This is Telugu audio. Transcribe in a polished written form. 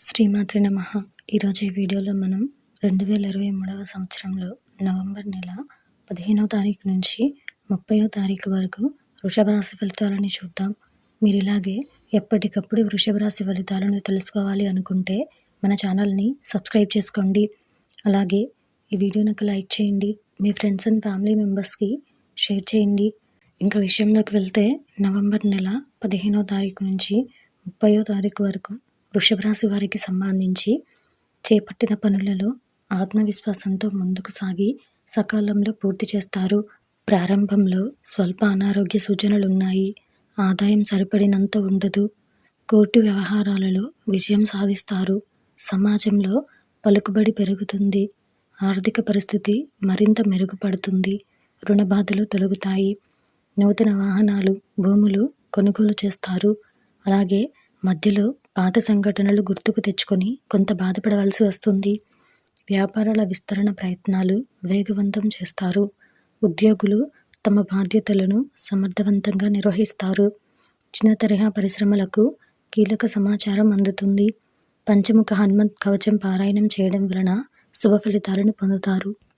శ్రీమాత్రే నమః. ఈరోజు ఈ వీడియోలో మనం 2023వ సంవత్సరంలో నవంబర్ నెల 15వ తారీఖు నుంచి 30వ తారీఖు వరకు వృషభ రాశి ఫలితాలని చూద్దాం. మీరు ఇలాగే ఎప్పటికప్పుడు వృషభ రాశి ఫలితాలను తెలుసుకోవాలి అనుకుంటే మన ఛానల్ని సబ్స్క్రైబ్ చేసుకోండి. అలాగే ఈ వీడియోకి లైక్ చేయండి, మీ ఫ్రెండ్స్ అండ్ ఫ్యామిలీ మెంబర్స్కి షేర్ చేయండి. ఇంకా విషయంలోకి వెళ్తే నవంబర్ నెల 15వ తారీఖు నుంచి 30వ తారీఖు వరకు వృషభ రాశి వారికి సంబంధించి చేపట్టిన పనులలో ఆత్మవిశ్వాసంతో ముందుకు సాగి సకాలంలో పూర్తి చేస్తారు. ప్రారంభంలో స్వల్ప అనారోగ్య సూచనలున్నాయి. ఆదాయం సరిపడినంత ఉండదు. కోర్టు వ్యవహారాలలో విజయం సాధిస్తారు. సమాజంలో పలుకుబడి పెరుగుతుంది. ఆర్థిక పరిస్థితి మరింత మెరుగుపడుతుంది. రుణ బాధలు తొలగుతాయి. నూతన వాహనాలు, భూములు కొనుగోలు చేస్తారు. అలాగే మధ్యలో పాత సంఘటనలు గుర్తుకు తెచ్చుకొని కొంత బాధపడవలసి వస్తుంది. వ్యాపారాల విస్తరణ ప్రయత్నాలు వేగవంతం చేస్తారు. ఉద్యోగులు తమ బాధ్యతలను సమర్థవంతంగా నిర్వహిస్తారు. చిన్న తరహా పరిశ్రమలకు కీలక సమాచారం అందుతుంది. పంచముఖ హనుమంత్ కవచం పారాయణం చేయడం వలన శుభ ఫలితాలను పొందుతారు.